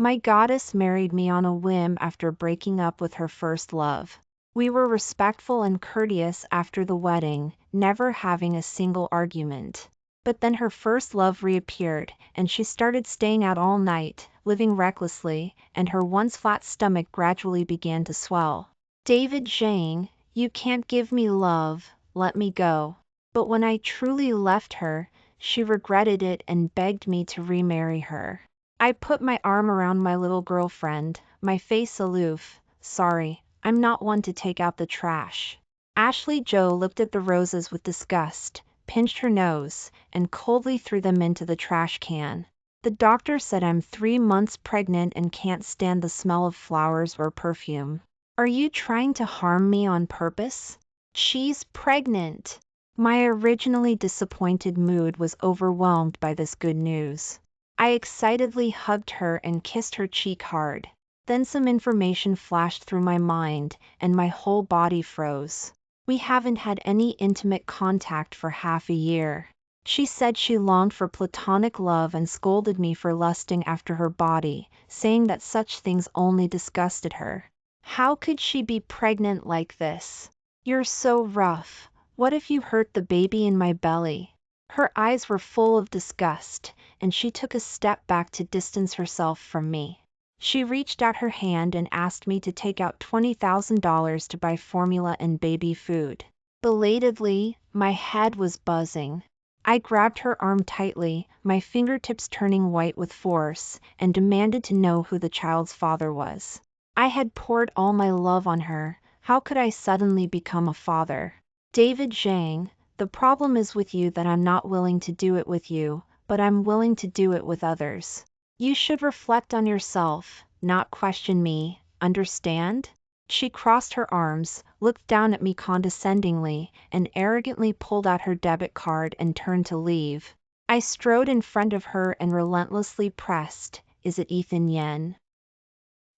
My goddess married me on a whim after breaking up with her first love. We were respectful and courteous after the wedding, never having a single argument. But then her first love reappeared, and she started staying out all night, living recklessly, and her once flat stomach gradually began to swell. David Zhang, you can't give me love, let me go. But when I truly left her, she regretted it and begged me to remarry her. I put my arm around my little girlfriend, my face aloof. Sorry, I'm not one to take out the trash. Ashley Joe looked at the roses with disgust, pinched her nose, and coldly threw them into the trash can. The doctor said I'm 3 months pregnant and can't stand the smell of flowers or perfume. Are you trying to harm me on purpose? She's pregnant. My originally disappointed mood was overwhelmed by this good news. I excitedly hugged her and kissed her cheek hard. Then some information flashed through my mind, and my whole body froze. We haven't had any intimate contact for half a year. She said she longed for platonic love and scolded me for lusting after her body, saying that such things only disgusted her. How could she be pregnant like this? You're so rough. What if you hurt the baby in my belly? Her eyes were full of disgust, and she took a step back to distance herself from me. She reached out her hand and asked me to take out $20,000 to buy formula and baby food. Belatedly, my head was buzzing. I grabbed her arm tightly, my fingertips turning white with force, and demanded to know who the child's father was. I had poured all my love on her. How could I suddenly become a father? David Zhang, the problem is with you that I'm not willing to do it with you, but I'm willing to do it with others. You should reflect on yourself, not question me, understand? She crossed her arms, looked down at me condescendingly, and arrogantly pulled out her debit card and turned to leave. I strode in front of her and relentlessly pressed, "Is it Ethan Yen?"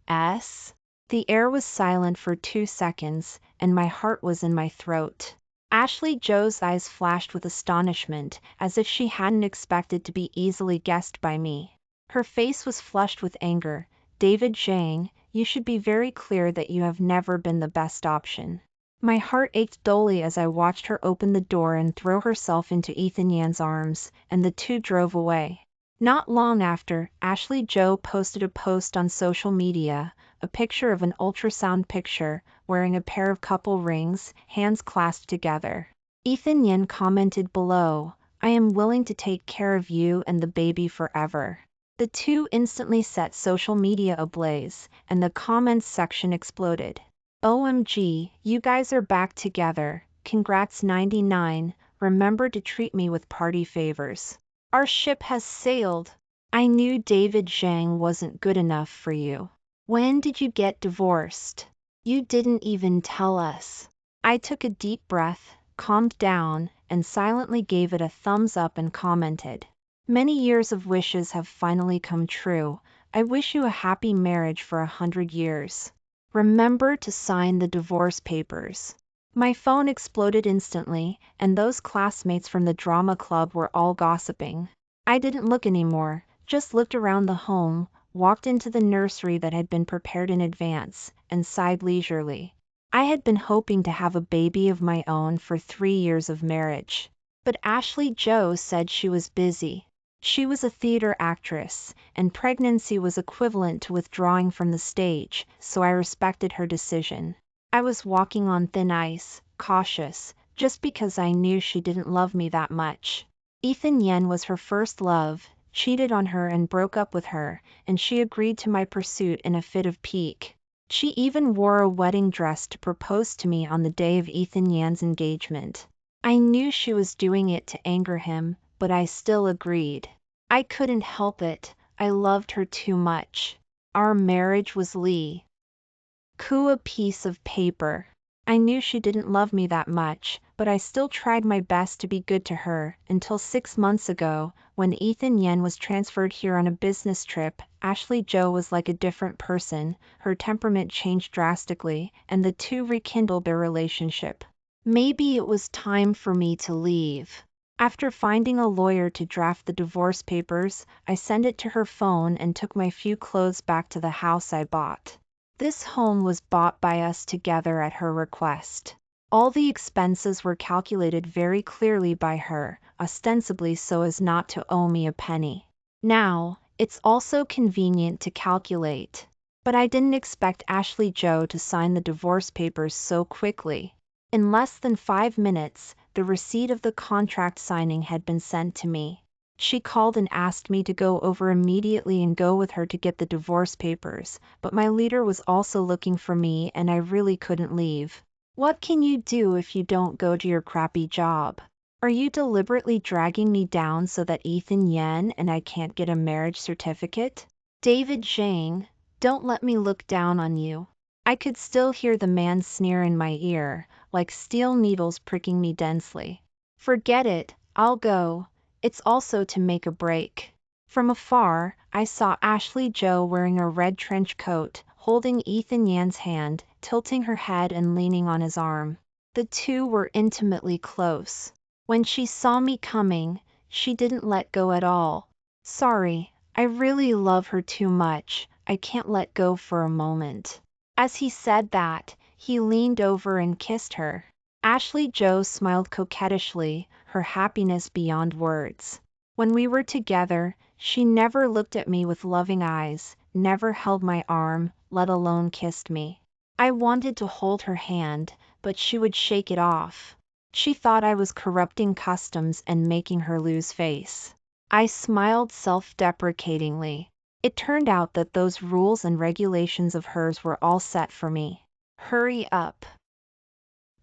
S. The air was silent for 2 seconds, and my heart was in my throat. Ashley Joe's eyes flashed with astonishment, as if she hadn't expected to be easily guessed by me. Her face was flushed with anger. David Zhang, you should be very clear that you have never been the best option. My heart ached dully as I watched her open the door and throw herself into Ethan Yan's arms, and the two drove away. Not long after, Ashley Joe posted a post on social media, a picture of an ultrasound picture, wearing a pair of couple rings, hands clasped together. Ethan Yan commented below, "I am willing to take care of you and the baby forever." The two instantly set social media ablaze, and the comments section exploded. "OMG, you guys are back together, congrats 99, remember to treat me with party favors. Our ship has sailed. I knew David Zhang wasn't good enough for you. When did you get divorced? You didn't even tell us." I took a deep breath, calmed down, and silently gave it a thumbs up and commented, "Many years of wishes have finally come true. I wish you a happy marriage for 100 years. Remember to sign the divorce papers." My phone exploded instantly, and those classmates from the drama club were all gossiping. I didn't look anymore, just looked around the home, walked into the nursery that had been prepared in advance, and sighed leisurely. I had been hoping to have a baby of my own for 3 years of marriage. But Ashley Joe said she was busy. She was a theater actress, and pregnancy was equivalent to withdrawing from the stage, so I respected her decision. I was walking on thin ice, cautious, just because I knew she didn't love me that much. Ethan Yen was her first love, cheated on her and broke up with her, and she agreed to my pursuit in a fit of pique. She even wore a wedding dress to propose to me on the day of Ethan Yan's engagement. I knew she was doing it to anger him, but I still agreed. I couldn't help it, I loved her too much. Our marriage was a piece of paper. I knew she didn't love me that much, but I still tried my best to be good to her, until 6 months ago, when Ethan Yen was transferred here on a business trip. Ashley Joe was like a different person, her temperament changed drastically, and the two rekindled their relationship. Maybe it was time for me to leave. After finding a lawyer to draft the divorce papers, I sent it to her phone and took my few clothes back to the house I bought. This home was bought by us together at her request. All the expenses were calculated very clearly by her, ostensibly so as not to owe me a penny. Now, it's also convenient to calculate. But I didn't expect Ashley Joe to sign the divorce papers so quickly. In less than 5 minutes, the receipt of the contract signing had been sent to me. She called and asked me to go over immediately and go with her to get the divorce papers, but my leader was also looking for me and I really couldn't leave. What can you do if you don't go to your crappy job? Are you deliberately dragging me down so that Ethan Yen and I can't get a marriage certificate? David Zhang, don't let me look down on you. I could still hear the man's sneer in my ear, like steel needles pricking me densely. Forget it, I'll go. It's also to make a break. From afar, I saw Ashley Joe wearing a red trench coat, holding Ethan Yan's hand, tilting her head and leaning on his arm. The two were intimately close. When she saw me coming, she didn't let go at all. Sorry, I really love her too much, I can't let go for a moment. As he said that, he leaned over and kissed her. Ashley Joe smiled coquettishly, her happiness beyond words. When we were together, she never looked at me with loving eyes, never held my arm, let alone kissed me. I wanted to hold her hand, but she would shake it off. She thought I was corrupting customs and making her lose face. I smiled self-deprecatingly. It turned out that those rules and regulations of hers were all set for me. Hurry up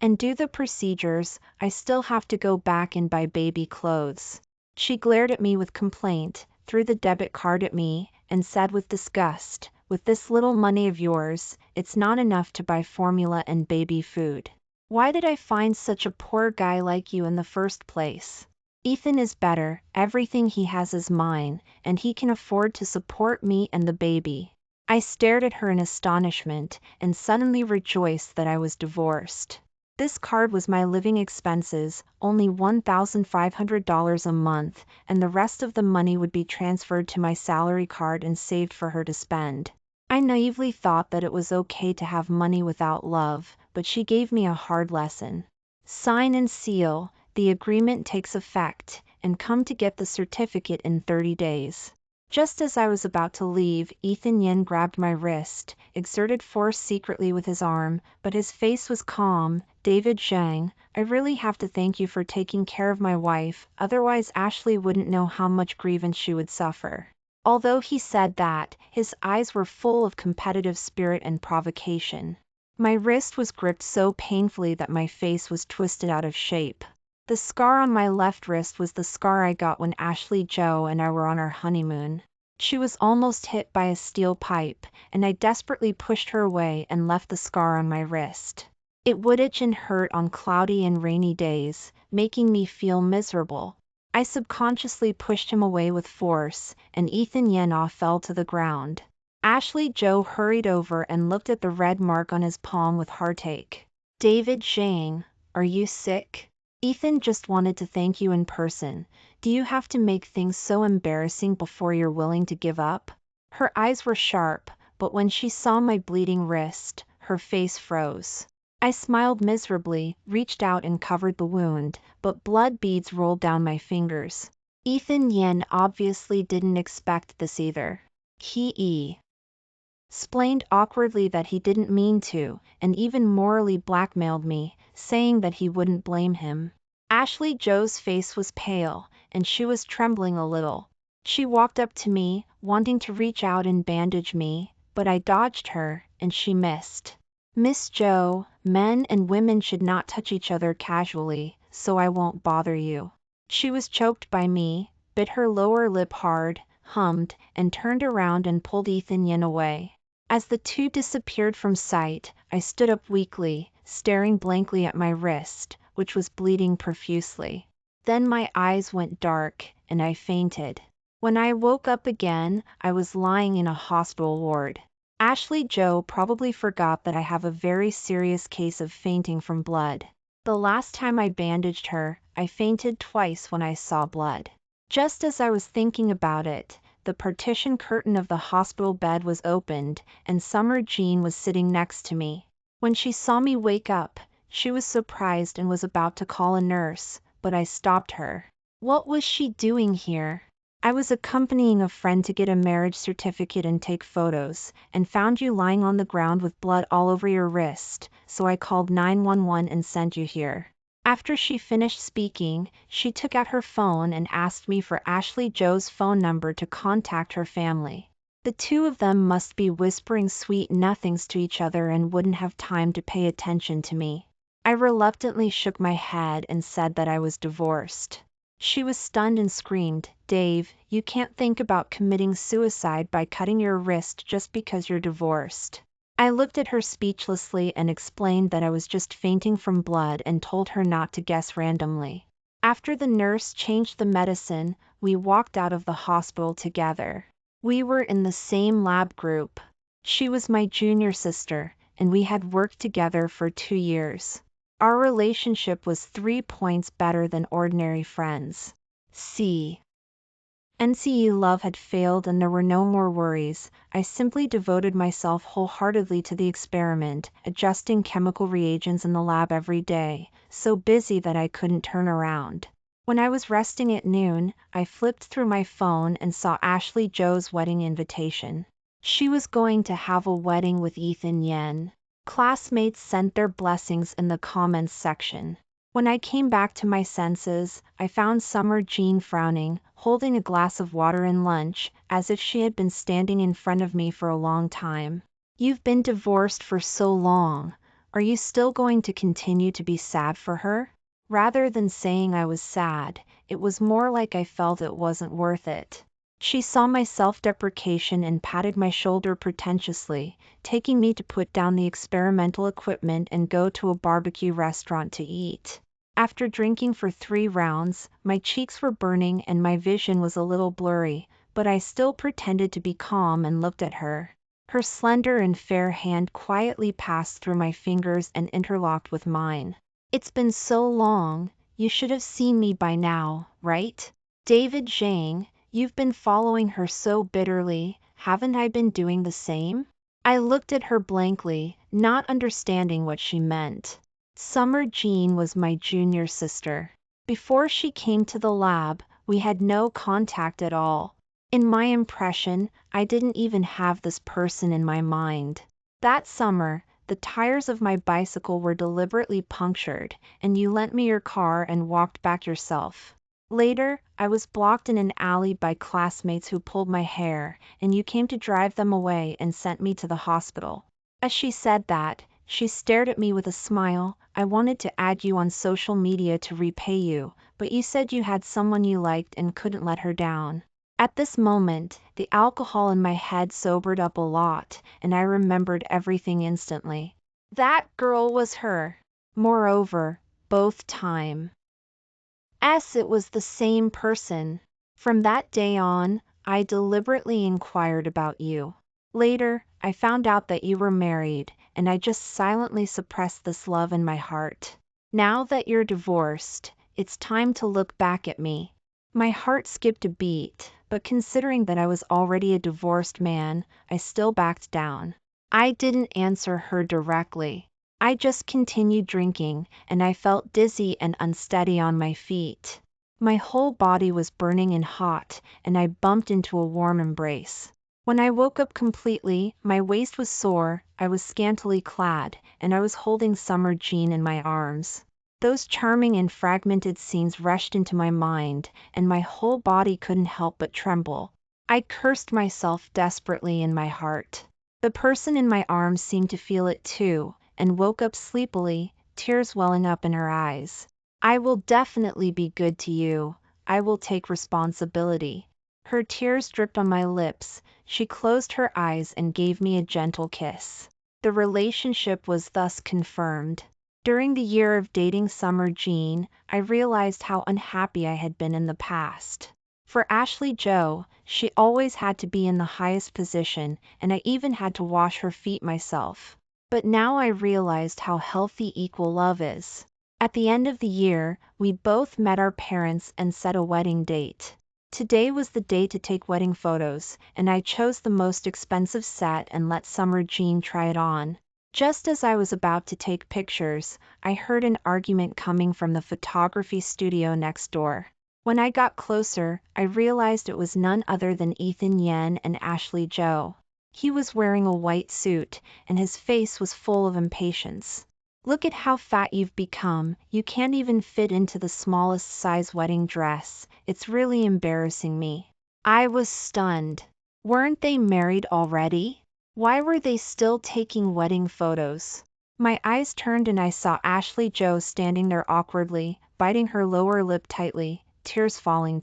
and do the procedures, I still have to go back and buy baby clothes. She glared at me with complaint, threw the debit card at me, and said with disgust, with this little money of yours, it's not enough to buy formula and baby food. Why did I find such a poor guy like you in the first place? Ethan is better, everything he has is mine, and he can afford to support me and the baby. I stared at her in astonishment, and suddenly rejoiced that I was divorced. This card was my living expenses, only $1,500 a month, and the rest of the money would be transferred to my salary card and saved for her to spend. I naively thought that it was okay to have money without love, but she gave me a hard lesson. Sign and seal, the agreement takes effect, and come to get the certificate in 30 days. Just as I was about to leave, Ethan Yen grabbed my wrist, exerted force secretly with his arm, but his face was calm. David Zhang, I really have to thank you for taking care of my wife, otherwise Ashley wouldn't know how much grievance she would suffer. Although he said that, his eyes were full of competitive spirit and provocation. My wrist was gripped so painfully that my face was twisted out of shape. The scar on my left wrist was the scar I got when Ashley Joe and I were on our honeymoon. She was almost hit by a steel pipe, and I desperately pushed her away and left the scar on my wrist. It would itch and hurt on cloudy and rainy days, making me feel miserable. I subconsciously pushed him away with force, and Ethan Yenna fell to the ground. Ashley Joe hurried over and looked at the red mark on his palm with heartache. David Zhang, are you sick? Ethan just wanted to thank you in person. Do you have to make things so embarrassing before you're willing to give up? Her eyes were sharp, but when she saw my bleeding wrist, her face froze. I smiled miserably, reached out and covered the wound, but blood beads rolled down my fingers. Ethan Yen obviously didn't expect this either. He explained awkwardly that he didn't mean to, and even morally blackmailed me, saying that he wouldn't blame him. Ashley Joe's face was pale, and she was trembling a little. She walked up to me, wanting to reach out and bandage me, but I dodged her, and she missed. Miss Joe, men and women should not touch each other casually, so I won't bother you. She was choked by me, bit her lower lip hard, hummed, and turned around and pulled Ethan Yen away. As the two disappeared from sight, I stood up weakly, staring blankly at my wrist, which was bleeding profusely. Then my eyes went dark, and I fainted. When I woke up again, I was lying in a hospital ward. Ashley Joe probably forgot that I have a very serious case of fainting from blood. The last time I bandaged her, I fainted twice when I saw blood. Just as I was thinking about it, the partition curtain of the hospital bed was opened, and Summer Jean was sitting next to me. When she saw me wake up, she was surprised and was about to call a nurse, but I stopped her. What was she doing here? I was accompanying a friend to get a marriage certificate and take photos, and found you lying on the ground with blood all over your wrist, so I called 911 and sent you here. After she finished speaking, she took out her phone and asked me for Ashley Joe's phone number to contact her family. The two of them must be whispering sweet nothings to each other and wouldn't have time to pay attention to me. I reluctantly shook my head and said that I was divorced. She was stunned and screamed, "Dave, you can't think about committing suicide by cutting your wrist just because you're divorced." I looked at her speechlessly and explained that I was just fainting from blood and told her not to guess randomly. After the nurse changed the medicine, we walked out of the hospital together. We were in the same lab group. She was my junior sister, and we had worked together for 2 years. Our relationship was 3 points better than ordinary friends. NCE love had failed and there were no more worries. I simply devoted myself wholeheartedly to the experiment, adjusting chemical reagents in the lab every day, so busy that I couldn't turn around. When I was resting at noon, I flipped through my phone and saw Ashley Joe's wedding invitation. She was going to have a wedding with Ethan Yen. Classmates sent their blessings in the comments section. When I came back to my senses, I found Summer Jean frowning, holding a glass of water and lunch, as if she had been standing in front of me for a long time. "You've been divorced for so long. Are you still going to continue to be sad for her?" Rather than saying I was sad, it was more like I felt it wasn't worth it. She saw my self-deprecation and patted my shoulder pretentiously, taking me to put down the experimental equipment and go to a barbecue restaurant to eat. After drinking for 3 rounds, my cheeks were burning and my vision was a little blurry, but I still pretended to be calm and looked at her. Her slender and fair hand quietly passed through my fingers and interlocked with mine. "It's been so long, you should have seen me by now, right? David Zhang, you've been following her so bitterly, haven't I been doing the same?" I looked at her blankly, not understanding what she meant. Summer Jean was my junior sister. Before she came to the lab, we had no contact at all. In my impression, I didn't even have this person in my mind. That summer, the tires of my bicycle were deliberately punctured, and you lent me your car and walked back yourself. Later, I was blocked in an alley by classmates who pulled my hair, and you came to drive them away and sent me to the hospital. As she said that, she stared at me with a smile. "I wanted to add you on social media to repay you, but you said you had someone you liked and couldn't let her down." At this moment, the alcohol in my head sobered up a lot, and I remembered everything instantly. That girl was her. Moreover, both times it was the same person. From that day on, I deliberately inquired about you. Later, I found out that you were married, and I just silently suppressed this love in my heart. Now that you're divorced, it's time to look back at me. My heart skipped a beat, but considering that I was already a divorced man, I still backed down. I didn't answer her directly. I just continued drinking, and I felt dizzy and unsteady on my feet. My whole body was burning and hot, and I bumped into a warm embrace. When I woke up completely, my waist was sore, I was scantily clad, and I was holding Summer Jean in my arms. Those charming and fragmented scenes rushed into my mind, and my whole body couldn't help but tremble. I cursed myself desperately in my heart. The person in my arms seemed to feel it too, and woke up sleepily, tears welling up in her eyes. "I will definitely be good to you. I will take responsibility." Her tears dripped on my lips. She closed her eyes and gave me a gentle kiss. The relationship was thus confirmed. During the year of dating Summer Jean, I realized how unhappy I had been in the past. For Ashley Joe, she always had to be in the highest position, and I even had to wash her feet myself. But now I realized how healthy equal love is. At the end of the year, we both met our parents and set a wedding date. Today was the day to take wedding photos, and I chose the most expensive set and let Summer Jean try it on. Just as I was about to take pictures, I heard an argument coming from the photography studio next door. When I got closer, I realized it was none other than Ethan Yen and Ashley Joe. He was wearing a white suit, and his face was full of impatience. "Look at how fat you've become, you can't even fit into the smallest size wedding dress, it's really embarrassing me." I was stunned. Weren't they married already? Why were they still taking wedding photos? My eyes turned and I saw Ashley Joe standing there awkwardly, biting her lower lip tightly, tears falling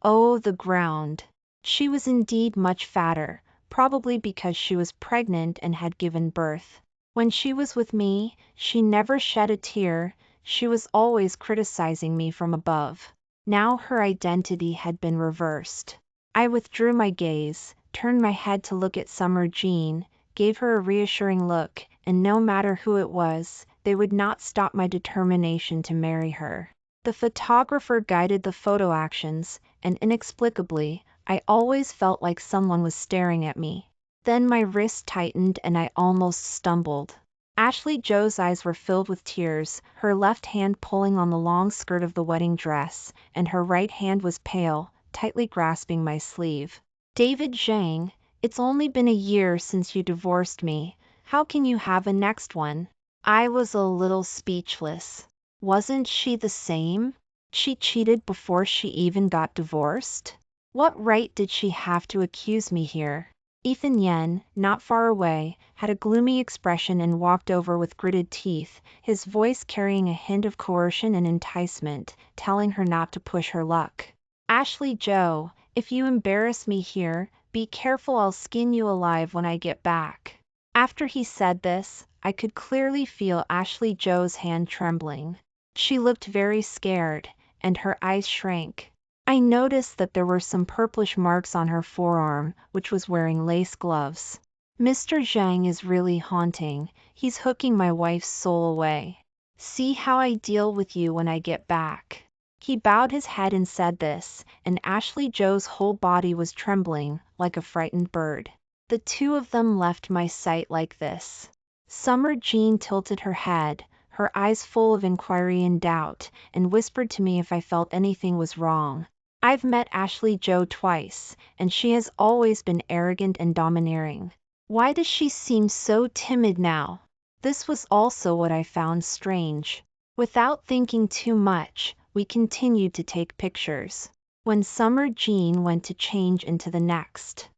Oh, the ground. She was indeed much fatter, probably because she was pregnant and had given birth. When she was with me, she never shed a tear, she was always criticizing me from above. Now her identity had been reversed. I withdrew my gaze, turned my head to look at Summer Jean, gave her a reassuring look, and no matter who it was, they would not stop my determination to marry her. The photographer guided the photo actions, and inexplicably, I always felt like someone was staring at me. Then my wrist tightened and I almost stumbled. Ashley Joe's eyes were filled with tears, her left hand pulling on the long skirt of the wedding dress, and her right hand was pale, tightly grasping my sleeve. "David Zhang, it's only been a year since you divorced me. How can you have a next one?" I was a little speechless. Wasn't she the same? She cheated before she even got divorced? What right did she have to accuse me here? Ethan Yen, not far away, had a gloomy expression and walked over with gritted teeth, his voice carrying a hint of coercion and enticement, telling her not to push her luck. "Ashley Joe, if you embarrass me here, be careful, I'll skin you alive when I get back." After he said this, I could clearly feel Ashley Joe's hand trembling. She looked very scared, and her eyes shrank. I noticed that there were some purplish marks on her forearm, which was wearing lace gloves. "Mr. Zhang is really haunting, he's hooking my wife's soul away. See how I deal with you when I get back." He bowed his head and said this, and Ashley Joe's whole body was trembling, like a frightened bird. The two of them left my sight like this. Summer Jean tilted her head, her eyes full of inquiry and doubt, and whispered to me if I felt anything was wrong. I've met Ashley Joe twice, and she has always been arrogant and domineering. Why does she seem so timid now? This was also what I found strange. Without thinking too much, we continued to take pictures. When Summer Jean went to change into the next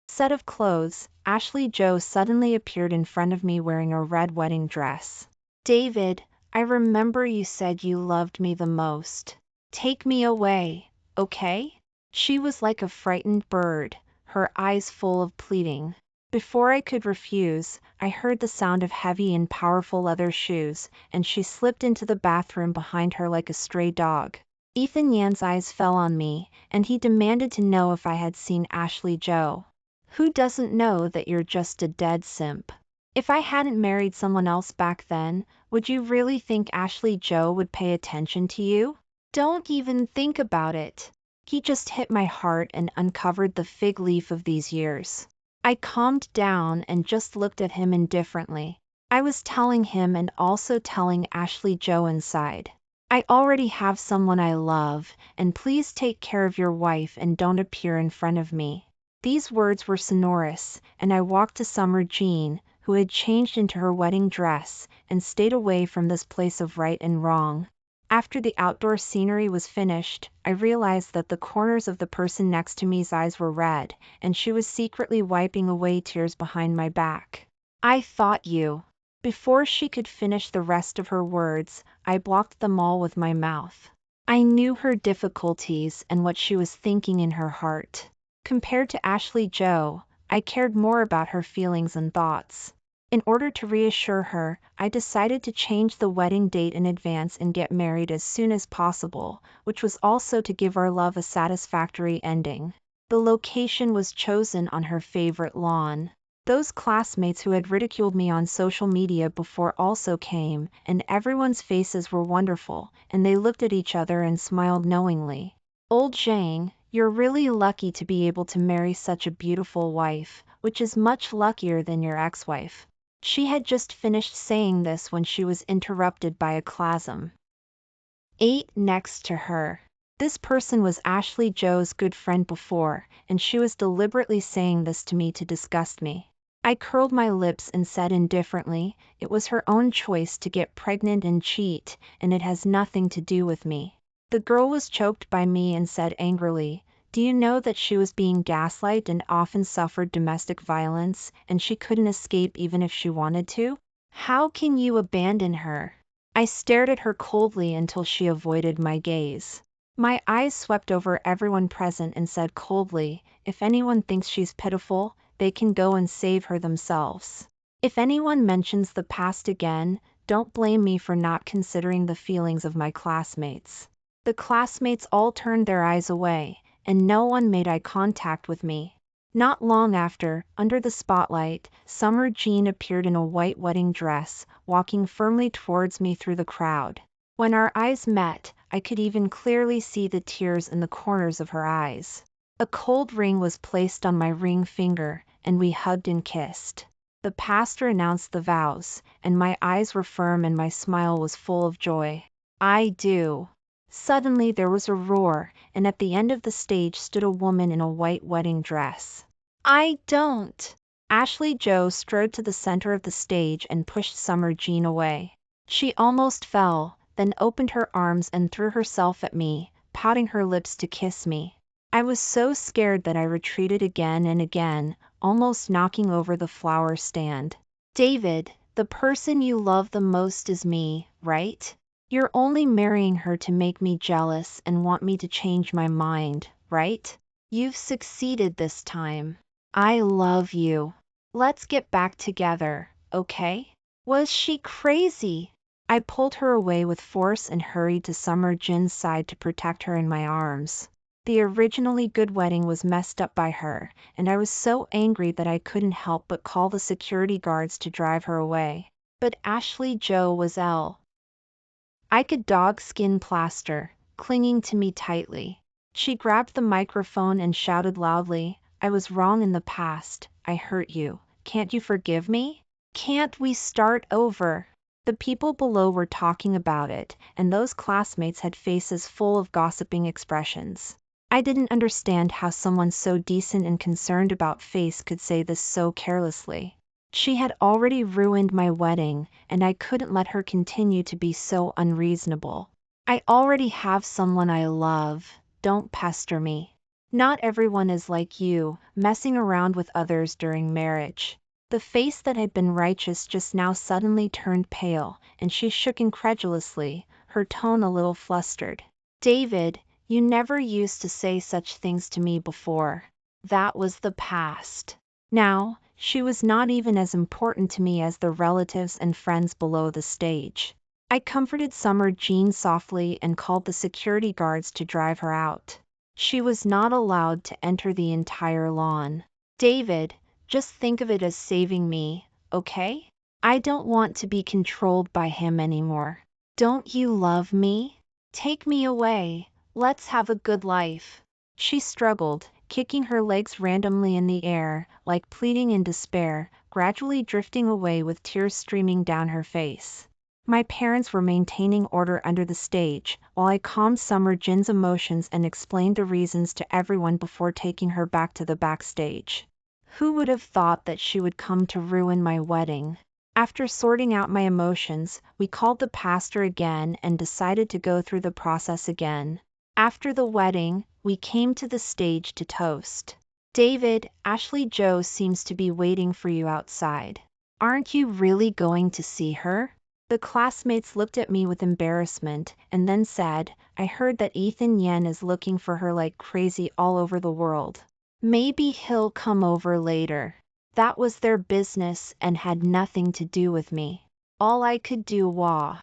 set of clothes, Ashley Joe suddenly appeared in front of me wearing a red wedding dress. "David, I remember you said you loved me the most. Take me away, okay?" She was like a frightened bird, her eyes full of pleading. Before I could refuse, I heard the sound of heavy and powerful leather shoes, and she slipped into the bathroom behind her like a stray dog. Ethan Yan's eyes fell on me, and he demanded to know if I had seen Ashley Joe. "Who doesn't know that you're just a dead simp? If I hadn't married someone else back then, would you really think Ashley Joe would pay attention to you? Don't even think about it." He just hit my heart and uncovered the fig leaf of these years. I calmed down and just looked at him indifferently. I was telling him and also telling Ashley Joe inside. "I already have someone I love, and please take care of your wife and don't appear in front of me." These words were sonorous, and I walked to Summer Jean, who had changed into her wedding dress, and stayed away from this place of right and wrong. After the outdoor scenery was finished, I realized that the corners of the person next to me's eyes were red, and she was secretly wiping away tears behind my back. "I thought you." Before she could finish the rest of her words, I blocked them all with my mouth. I knew her difficulties and what she was thinking in her heart. Compared to Ashley Joe, I cared more about her feelings and thoughts. In order to reassure her, I decided to change the wedding date in advance and get married as soon as possible, which was also to give our love a satisfactory ending. The location was chosen on her favorite lawn. Those classmates who had ridiculed me on social media before also came, and everyone's faces were wonderful, and they looked at each other and smiled knowingly. Old Zhang, you're really lucky to be able to marry such a beautiful wife, which is much luckier than your ex-wife. She had just finished saying this when she was interrupted by a classmate next to her. This person was Ashley Joe's good friend before, and she was deliberately saying this to me to disgust me. I curled my lips and said indifferently, it was her own choice to get pregnant and cheat, and it has nothing to do with me. The girl was choked by me and said angrily, do you know that she was being gaslighted and often suffered domestic violence, and she couldn't escape even if she wanted to? How can you abandon her? I stared at her coldly until she avoided my gaze. My eyes swept over everyone present and said coldly, if anyone thinks she's pitiful, they can go and save her themselves. If anyone mentions the past again, don't blame me for not considering the feelings of my classmates. The classmates all turned their eyes away, and no one made eye contact with me. Not long after, under the spotlight, Summer Jean appeared in a white wedding dress, walking firmly towards me through the crowd. When our eyes met, I could even clearly see the tears in the corners of her eyes. A cold ring was placed on my ring finger, and we hugged and kissed. The pastor announced the vows, and my eyes were firm and my smile was full of joy. I do. Suddenly there was a roar, and at the end of the stage stood a woman in a white wedding dress. I don't. Ashley Joe strode to the center of the stage and pushed Summer Jean away. She almost fell, then opened her arms and threw herself at me, pouting her lips to kiss me. I was so scared that I retreated again and again, almost knocking over the flower stand. David, the person you love the most is me, right? You're only marrying her to make me jealous and want me to change my mind, right? You've succeeded this time. I love you. Let's get back together, okay? Was she crazy? I pulled her away with force and hurried to Summer Jin's side to protect her in my arms. The originally good wedding was messed up by her, and I was so angry that I couldn't help but call the security guards to drive her away. But Ashley Joe was like a dog skin plaster, clinging to me tightly. She grabbed the microphone and shouted loudly, I was wrong in the past, I hurt you. Can't you forgive me? Can't we start over? The people below were talking about it, and those classmates had faces full of gossiping expressions. I didn't understand how someone so decent and concerned about face could say this so carelessly. She had already ruined my wedding, and I couldn't let her continue to be so unreasonable. I already have someone I love, don't pester me. Not everyone is like you, messing around with others during marriage. The face that had been righteous just now suddenly turned pale, and she shook incredulously, her tone a little flustered. David, you never used to say such things to me before. That was the past. Now, she was not even as important to me as the relatives and friends below the stage. I comforted Summer Jean softly and called the security guards to drive her out. She was not allowed to enter the entire lawn. David, just think of it as saving me, okay? I don't want to be controlled by him anymore. Don't you love me? Take me away. Let's have a good life. She struggled, kicking her legs randomly in the air, like pleading in despair, gradually drifting away with tears streaming down her face. My parents were maintaining order under the stage, while I calmed Summer Jin's emotions and explained the reasons to everyone before taking her back to the backstage. Who would have thought that she would come to ruin my wedding? After sorting out my emotions, we called the pastor again and decided to go through the process again. After the wedding, we came to the stage to toast. David, Ashley Joe seems to be waiting for you outside. Aren't you really going to see her? The classmates looked at me with embarrassment and then said, I heard that Ethan Yen is looking for her like crazy all over the world. Maybe he'll come over later. That was their business and had nothing to do with me. All I could do was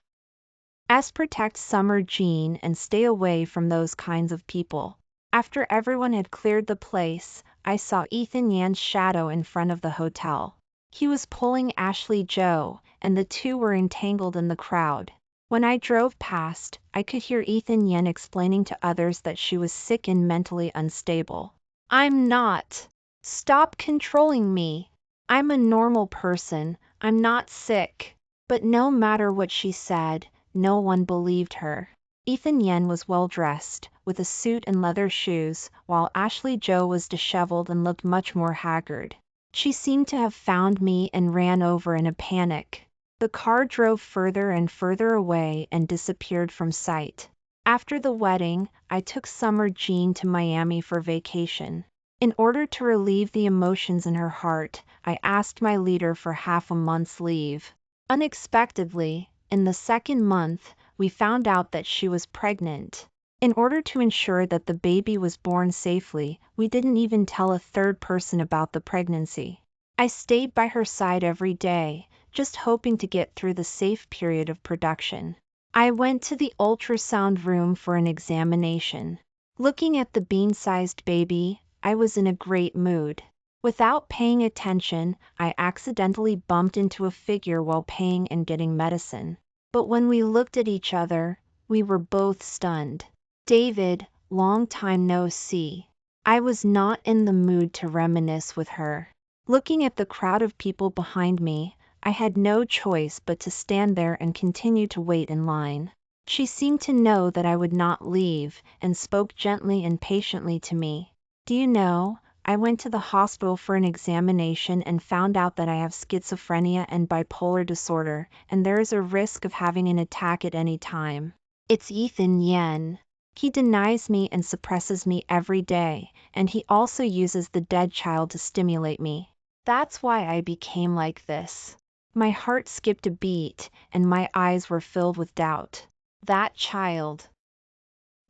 protect Summer Jean and stay away from those kinds of people. After everyone had cleared the place, I saw Ethan Yan's shadow in front of the hotel. He was pulling Ashley Joe, and the two were entangled in the crowd. When I drove past, I could hear Ethan Yan explaining to others that she was sick and mentally unstable. "I'm not. Stop controlling me. I'm a normal person, I'm not sick." But no matter what she said, no one believed her. Ethan Yan was well dressed, with a suit and leather shoes, while Ashley Joe was disheveled and looked much more haggard. She seemed to have found me and ran over in a panic. The car drove further and further away and disappeared from sight. After the wedding, I took Summer Jean to Miami for vacation. In order to relieve the emotions in her heart, I asked my leader for half a month's leave. Unexpectedly, in the second month, we found out that she was pregnant. In order to ensure that the baby was born safely, we didn't even tell a third person about the pregnancy. I stayed by her side every day, just hoping to get through the safe period of production. I went to the ultrasound room for an examination. Looking at the bean-sized baby, I was in a great mood. Without paying attention, I accidentally bumped into a figure while paying and getting medicine. But when we looked at each other, we were both stunned. "David, long time no see." I was not in the mood to reminisce with her. Looking at the crowd of people behind me, I had no choice but to stand there and continue to wait in line. She seemed to know that I would not leave, and spoke gently and patiently to me. "Do you know, I went to the hospital for an examination and found out that I have schizophrenia and bipolar disorder, and there is a risk of having an attack at any time. It's Ethan Yan. He denies me and suppresses me every day, and he also uses the dead child to stimulate me. That's why I became like this." My heart skipped a beat, and my eyes were filled with doubt. That child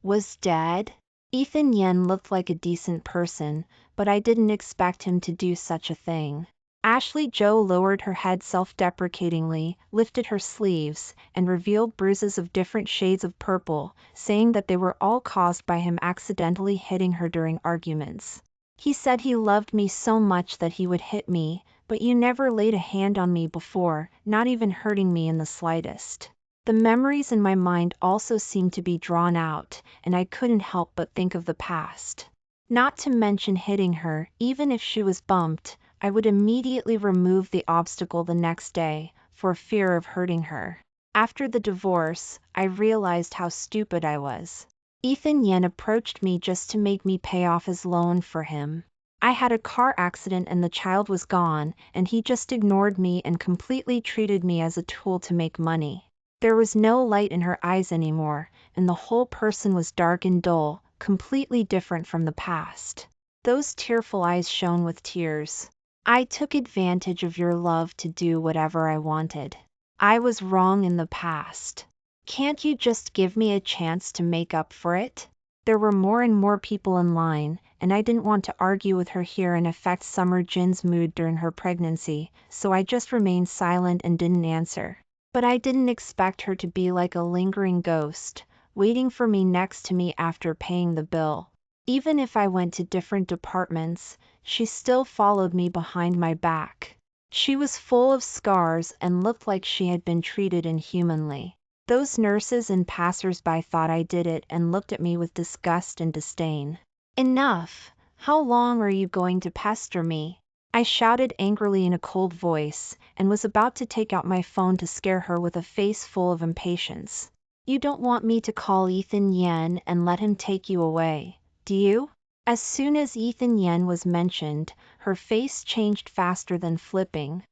was dead? Ethan Yen looked like a decent person, but I didn't expect him to do such a thing. Ashley Joe lowered her head self-deprecatingly, lifted her sleeves, and revealed bruises of different shades of purple, saying that they were all caused by him accidentally hitting her during arguments. "He said he loved me so much that he would hit me, but you never laid a hand on me before, not even hurting me in the slightest." The memories in my mind also seemed to be drawn out, and I couldn't help but think of the past. Not to mention hitting her, even if she was bumped, I would immediately remove the obstacle the next day, for fear of hurting her. After the divorce, I realized how stupid I was. Ethan Yen approached me just to make me pay off his loan for him. I had a car accident and the child was gone, and he just ignored me and completely treated me as a tool to make money. There was no light in her eyes anymore, and the whole person was dark and dull, completely different from the past. Those tearful eyes shone with tears. "I took advantage of your love to do whatever I wanted. I was wrong in the past. Can't you just give me a chance to make up for it?" There were more and more people in line, and I didn't want to argue with her here and affect Summer Jin's mood during her pregnancy, so I just remained silent and didn't answer. But I didn't expect her to be like a lingering ghost, waiting for me next to me after paying the bill. Even if I went to different departments, she still followed me behind my back. She was full of scars and looked like she had been treated inhumanly. Those nurses and passers-by thought I did it and looked at me with disgust and disdain. "Enough! How long are you going to pester me?" I shouted angrily in a cold voice, and was about to take out my phone to scare her with a face full of impatience. "You don't want me to call Ethan Yen and let him take you away, do you?" As soon as Ethan Yen was mentioned, her face changed faster than flipping.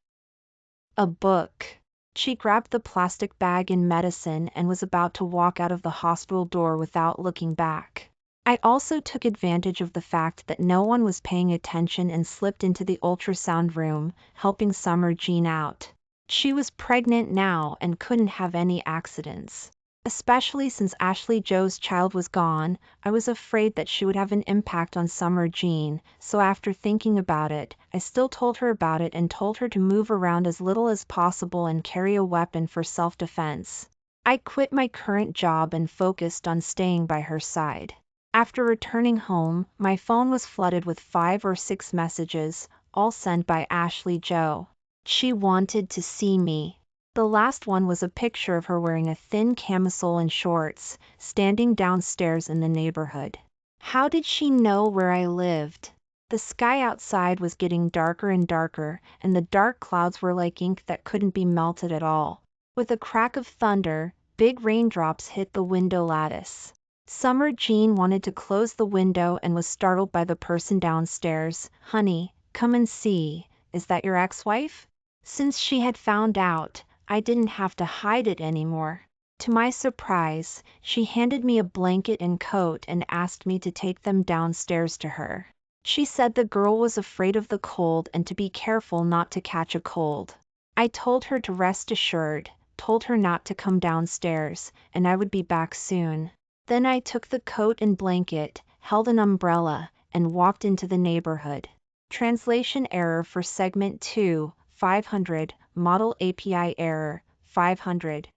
"A book." She grabbed the plastic bag and medicine and was about to walk out of the hospital door without looking back. I also took advantage of the fact that no one was paying attention and slipped into the ultrasound room, helping Summer Jean out. She was pregnant now and couldn't have any accidents. Especially since Ashley Joe's child was gone, I was afraid that she would have an impact on Summer Jean, so after thinking about it, I still told her about it and told her to move around as little as possible and carry a weapon for self-defense. I quit my current job and focused on staying by her side. After returning home, my phone was flooded with 5 or 6 messages, all sent by Ashley Joe. She wanted to see me. The last one was a picture of her wearing a thin camisole and shorts, standing downstairs in the neighborhood. How did she know where I lived? The sky outside was getting darker and darker, and the dark clouds were like ink that couldn't be melted at all. With a crack of thunder, big raindrops hit the window lattice. Summer Jean wanted to close the window and was startled by the person downstairs. "Honey, come and see. Is that your ex-wife?" Since she had found out, I didn't have to hide it anymore. To my surprise, she handed me a blanket and coat and asked me to take them downstairs to her. She said the girl was afraid of the cold and to be careful not to catch a cold. I told her to rest assured, told her not to come downstairs, and I would be back soon. Then I took the coat and blanket, held an umbrella, and walked into the neighborhood. Translation error for segment 2, 500, model API error, 500.